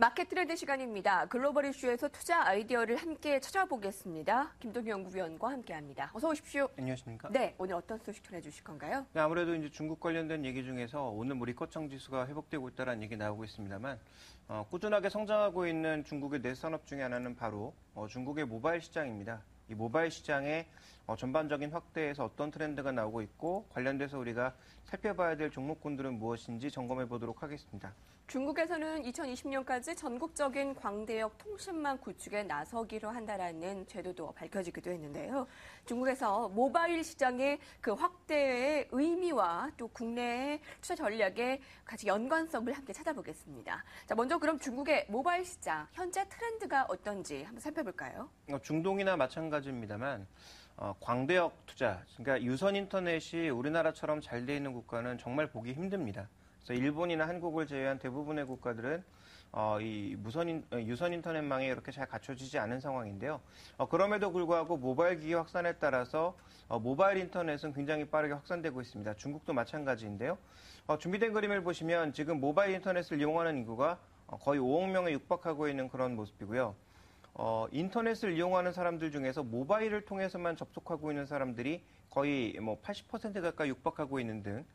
마켓 트렌드 시간입니다. 글로벌 이슈에서 투자 아이디어를 함께 찾아보겠습니다. 김동희 연구위원과 함께합니다. 어서 오십시오. 안녕하십니까? 네, 오늘 어떤 소식 전해주실 건가요? 네, 아무래도 이제 중국 관련된 얘기 중에서 오늘 뭐 리커청 지수가 회복되고 있다는 얘기 나오고 있습니다만 꾸준하게 성장하고 있는 중국의 네 산업 중에 하나는 바로 중국의 모바일 시장입니다. 이 모바일 시장의 전반적인 확대에서 어떤 트렌드가 나오고 있고 관련돼서 우리가 살펴봐야 될 종목군들은 무엇인지 점검해 보도록 하겠습니다. 중국에서는 2020년까지 전국적인 광대역 통신망 구축에 나서기로 한다라는 제도도 밝혀지기도 했는데요. 중국에서 모바일 시장의 그 확대의 의미와 또 국내의 투자 전략의 같이 연관성을 함께 찾아보겠습니다. 자, 먼저 그럼 중국의 모바일 시장 현재 트렌드가 어떤지 한번 살펴볼까요? 중동이나 마찬가지입니다만 광대역 투자, 그러니까 유선 인터넷이 우리나라처럼 잘 돼 있는 국가는 정말 보기 힘듭니다. 그래서 일본이나 한국을 제외한 대부분의 국가들은 이 유선 인터넷망이 이렇게 잘 갖춰지지 않은 상황인데요. 그럼에도 불구하고 모바일 기기 확산에 따라서 모바일 인터넷은 굉장히 빠르게 확산되고 있습니다. 중국도 마찬가지인데요. 준비된 그림을 보시면 지금 모바일 인터넷을 이용하는 인구가 거의 5억 명에 육박하고 있는 그런 모습이고요. 인터넷을 이용하는 사람들 중에서 모바일을 통해서만 접속하고 있는 사람들이 거의 80% 가까이 육박하고 있는 등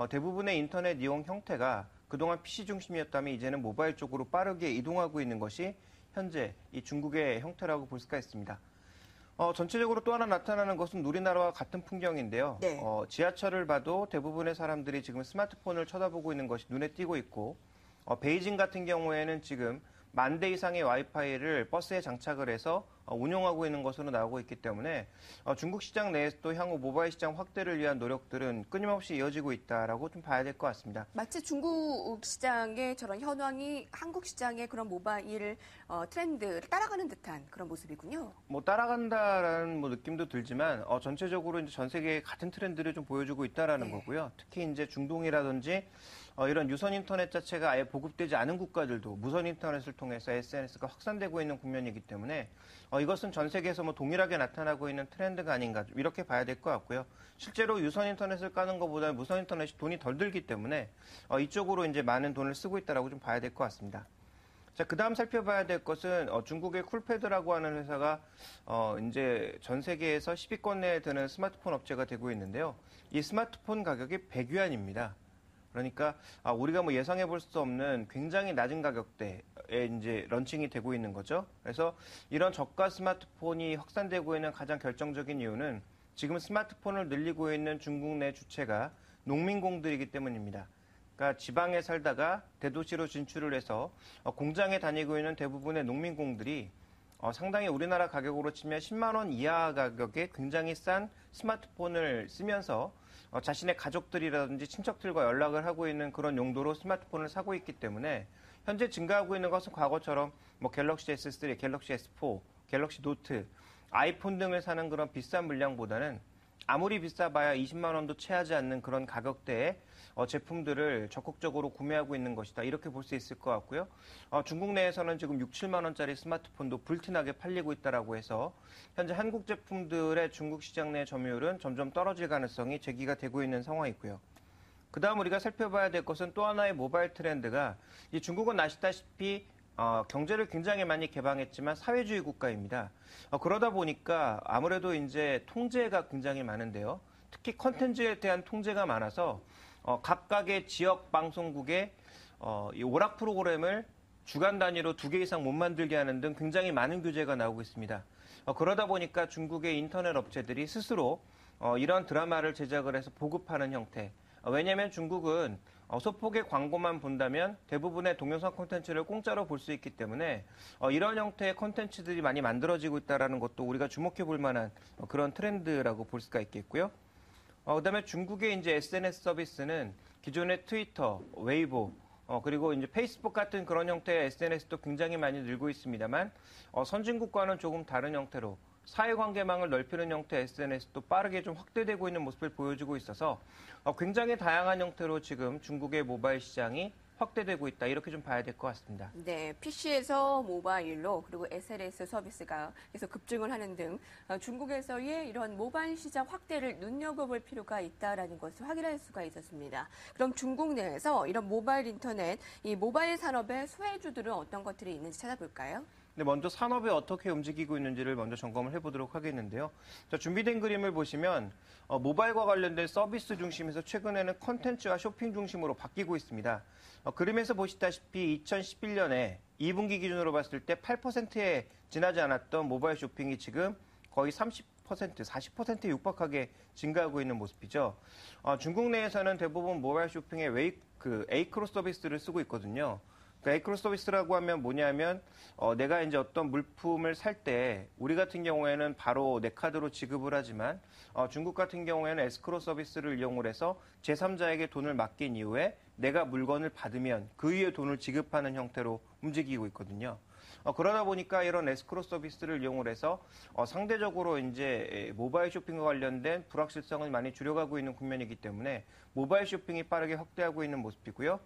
대부분의 인터넷 이용 형태가 그동안 PC 중심이었다면 이제는 모바일 쪽으로 빠르게 이동하고 있는 것이 현재 이 중국의 형태라고 볼 수가 있습니다. 전체적으로 또 하나 나타나는 것은 우리나라와 같은 풍경인데요. 네. 지하철을 봐도 대부분의 사람들이 지금 스마트폰을 쳐다보고 있는 것이 눈에 띄고 있고 베이징 같은 경우에는 지금 10,000대 이상의 와이파이를 버스에 장착을 해서 운영하고 있는 것으로 나오고 있기 때문에 중국 시장 내에서도 향후 모바일 시장 확대를 위한 노력들은 끊임없이 이어지고 있다라고 좀 봐야 될 것 같습니다. 마치 중국 시장의 저런 현황이 한국 시장의 그런 모바일 트렌드를 따라가는 듯한 그런 모습이군요. 따라간다라는 느낌도 들지만 전체적으로 이제 전 세계에 같은 트렌드를 좀 보여주고 있다라는 거고요. 특히 이제 중동이라든지 이런 유선 인터넷 자체가 아예 보급되지 않은 국가들도 무선 인터넷을 통해서 SNS가 확산되고 있는 국면이기 때문에 이것은 전 세계에서 동일하게 나타나고 있는 트렌드가 아닌가 이렇게 봐야 될 것 같고요. 실제로 유선 인터넷을 까는 것보다 무선 인터넷이 돈이 덜 들기 때문에 이쪽으로 이제 많은 돈을 쓰고 있다라고 좀 봐야 될 것 같습니다. 자, 그다음 살펴봐야 될 것은 중국의 쿨패드라고 하는 회사가 이제 전 세계에서 10위권 내에 드는 스마트폰 업체가 되고 있는데요. 이 스마트폰 가격이 100위안입니다. 그러니까 우리가 예상해 볼 수 없는 굉장히 낮은 가격대에 이제 런칭이 되고 있는 거죠. 그래서 이런 저가 스마트폰이 확산되고 있는 가장 결정적인 이유는 지금 스마트폰을 늘리고 있는 중국 내 주체가 농민공들이기 때문입니다. 그러니까 지방에 살다가 대도시로 진출을 해서 공장에 다니고 있는 대부분의 농민공들이 상당히 우리나라 가격으로 치면 10만 원 이하 가격에 굉장히 싼 스마트폰을 쓰면서 자신의 가족들이라든지 친척들과 연락을 하고 있는 그런 용도로 스마트폰을 사고 있기 때문에 현재 증가하고 있는 것은 과거처럼 갤럭시 S3, 갤럭시 S4, 갤럭시 노트, 아이폰 등을 사는 그런 비싼 물량보다는 아무리 비싸봐야 20만 원도 채하지 않는 그런 가격대의 제품들을 적극적으로 구매하고 있는 것이다. 이렇게 볼 수 있을 것 같고요. 중국 내에서는 지금 6, 7만 원짜리 스마트폰도 불티나게 팔리고 있다라고 해서 현재 한국 제품들의 중국 시장 내 점유율은 점점 떨어질 가능성이 제기가 되고 있는 상황이고요. 그다음 우리가 살펴봐야 될 것은 또 하나의 모바일 트렌드가 이 중국은 아시다시피 경제를 굉장히 많이 개방했지만 사회주의 국가입니다. 그러다 보니까 아무래도 이제 통제가 굉장히 많은데요. 특히 컨텐츠에 대한 통제가 많아서 각각의 지역 방송국의 이 오락 프로그램을 주간 단위로 2개 이상 못 만들게 하는 등 굉장히 많은 규제가 나오고 있습니다. 그러다 보니까 중국의 인터넷 업체들이 스스로 이런 드라마를 제작을 해서 보급하는 형태. 왜냐하면 중국은 소폭의 광고만 본다면 대부분의 동영상 콘텐츠를 공짜로 볼 수 있기 때문에 이런 형태의 콘텐츠들이 많이 만들어지고 있다는 것도 우리가 주목해 볼 만한 그런 트렌드라고 볼 수가 있겠고요. 그다음에 중국의 이제 SNS 서비스는 기존의 트위터, 웨이보, 그리고 이제 페이스북 같은 그런 형태의 SNS도 굉장히 많이 늘고 있습니다만 선진국과는 조금 다른 형태로 사회관계망을 넓히는 형태의 SNS도 빠르게 좀 확대되고 있는 모습을 보여주고 있어서 굉장히 다양한 형태로 지금 중국의 모바일 시장이 확대되고 있다. 이렇게 좀 봐야 될 것 같습니다. 네, PC에서 모바일로 그리고 SNS 서비스가 계속 급증을 하는 등 중국에서의 이런 모바일 시장 확대를 눈여겨볼 필요가 있다라는 것을 확인할 수가 있었습니다. 그럼 중국 내에서 이런 모바일 인터넷, 이 모바일 산업의 수혜주들은 어떤 것들이 있는지 찾아볼까요? 네, 먼저 산업이 어떻게 움직이고 있는지를 먼저 점검을 해보도록 하겠는데요. 자, 준비된 그림을 보시면 모바일과 관련된 서비스 중심에서 최근에는 컨텐츠와 쇼핑 중심으로 바뀌고 있습니다. 그림에서 보시다시피 2011년에 2분기 기준으로 봤을 때 8%에 지나지 않았던 모바일 쇼핑이 지금 거의 30%, 40%에 육박하게 증가하고 있는 모습이죠. 중국 내에서는 대부분 모바일 쇼핑에 에이크로 서비스를 쓰고 있거든요. 그러니까 에이크로 서비스라고 하면 뭐냐면 내가 이제 어떤 물품을 살 때 우리 같은 경우에는 바로 내 카드로 지급을 하지만 중국 같은 경우에는 에스크로 서비스를 이용을 해서 제3자에게 돈을 맡긴 이후에 내가 물건을 받으면 그 이후에 돈을 지급하는 형태로 움직이고 있거든요. 그러다 보니까 이런 에스크로 서비스를 이용을 해서 상대적으로 이제 모바일 쇼핑과 관련된 불확실성을 많이 줄여가고 있는 국면이기 때문에 모바일 쇼핑이 빠르게 확대하고 있는 모습이고요.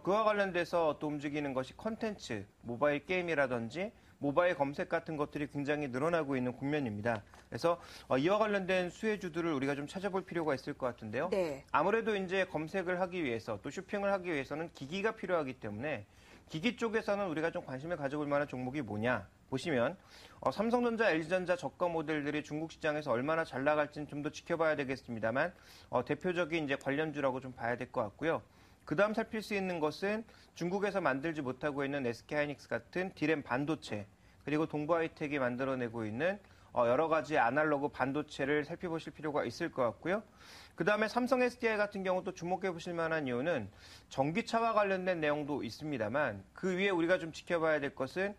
그와 관련돼서 또 움직이는 것이 콘텐츠, 모바일 게임이라든지 모바일 검색 같은 것들이 굉장히 늘어나고 있는 국면입니다. 그래서 이와 관련된 수혜주들을 우리가 좀 찾아볼 필요가 있을 것 같은데요. 네. 아무래도 이제 검색을 하기 위해서 또 쇼핑을 하기 위해서는 기기가 필요하기 때문에 기기 쪽에서는 우리가 좀 관심을 가져볼 만한 종목이 뭐냐 보시면 삼성전자, LG전자 저가 모델들이 중국 시장에서 얼마나 잘 나갈지는 좀 더 지켜봐야 되겠습니다만 대표적인 이제 관련주라고 좀 봐야 될 것 같고요. 그 다음 살필 수 있는 것은 중국에서 만들지 못하고 있는 SK하이닉스 같은 디램 반도체, 그리고 동부하이텍이 만들어내고 있는 여러 가지 아날로그 반도체를 살펴보실 필요가 있을 것 같고요. 그 다음에 삼성 SDI 같은 경우도 주목해 보실 만한 이유는 전기차와 관련된 내용도 있습니다만 그 위에 우리가 좀 지켜봐야 될 것은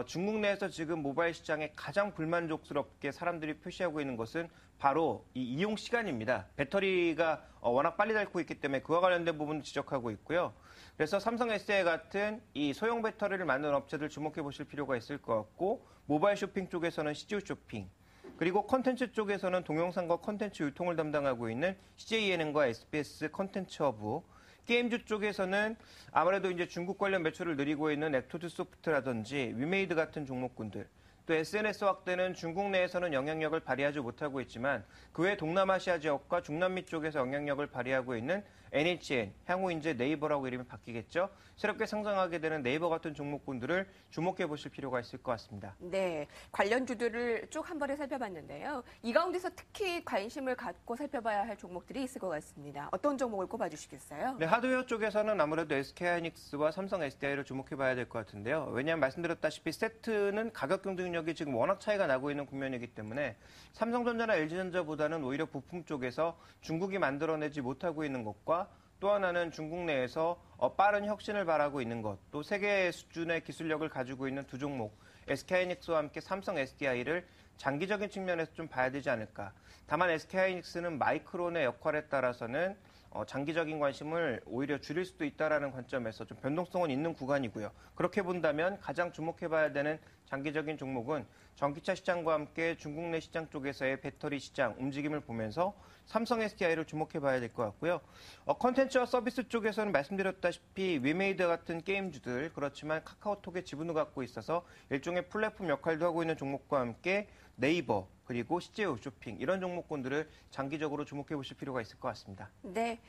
중국 내에서 지금 모바일 시장에 가장 불만족스럽게 사람들이 표시하고 있는 것은 바로 이 이용 시간입니다. 배터리가 워낙 빨리 닳고 있기 때문에 그와 관련된 부분을 지적하고 있고요. 그래서 삼성 SDI 같은 이 소형 배터리를 만드는 업체들 주목해 보실 필요가 있을 것 같고, 모바일 쇼핑 쪽에서는 CJ 쇼핑, 그리고 콘텐츠 쪽에서는 동영상과 콘텐츠 유통을 담당하고 있는 CJENM과 SBS 콘텐츠 허브, 게임주 쪽에서는 아무래도 이제 중국 관련 매출을 늘리고 있는 액토드 소프트라든지 위메이드 같은 종목군들, 또 SNS 확대는 중국 내에서는 영향력을 발휘하지 못하고 있지만 그 외 동남아시아 지역과 중남미 쪽에서 영향력을 발휘하고 있는 NHN, 향후 이제 네이버라고 이름이 바뀌겠죠. 새롭게 상장하게 되는 네이버 같은 종목군들을 주목해 보실 필요가 있을 것 같습니다. 네, 관련주들을 쭉 한 번에 살펴봤는데요. 이 가운데서 특히 관심을 갖고 살펴봐야 할 종목들이 있을 것 같습니다. 어떤 종목을 꼽아주시겠어요? 네, 하드웨어 쪽에서는 아무래도 SK하이닉스와 삼성 SDI를 주목해 봐야 될 것 같은데요. 왜냐하면 말씀드렸다시피 세트는 가격 경쟁력이 지금 워낙 차이가 나고 있는 국면이기 때문에 삼성전자나 LG전자보다는 오히려 부품 쪽에서 중국이 만들어내지 못하고 있는 것과 또 하나는 중국 내에서 빠른 혁신을 바라고 있는 것, 또 세계 수준의 기술력을 가지고 있는 두 종목, SK하이닉스와 함께 삼성 SDI를 장기적인 측면에서 좀 봐야 되지 않을까. 다만 SK하이닉스는 마이크론의 역할에 따라서는 장기적인 관심을 오히려 줄일 수도 있다는 관점에서 좀 변동성은 있는 구간이고요. 그렇게 본다면 가장 주목해봐야 되는 장기적인 종목은 전기차 시장과 함께 중국 내 시장 쪽에서의 배터리 시장 움직임을 보면서 삼성 SDI를 주목해봐야 될 것 같고요. 컨텐츠와 서비스 쪽에서는 말씀드렸다시피 위메이드 같은 게임주들, 그렇지만 카카오톡의 지분을 갖고 있어서 일종의 플랫폼 역할도 하고 있는 종목과 함께 네이버, 그리고 CJ 쇼핑, 이런 종목군들을 장기적으로 주목해 보실 필요가 있을 것 같습니다. 네.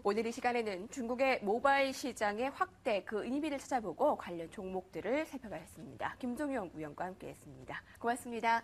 오늘 이 시간에는 중국의 모바일 시장의 확대, 그 의미를 찾아보고 관련 종목들을 살펴봤습니다. 김종희 연구위원과 함께했습니다. 고맙습니다.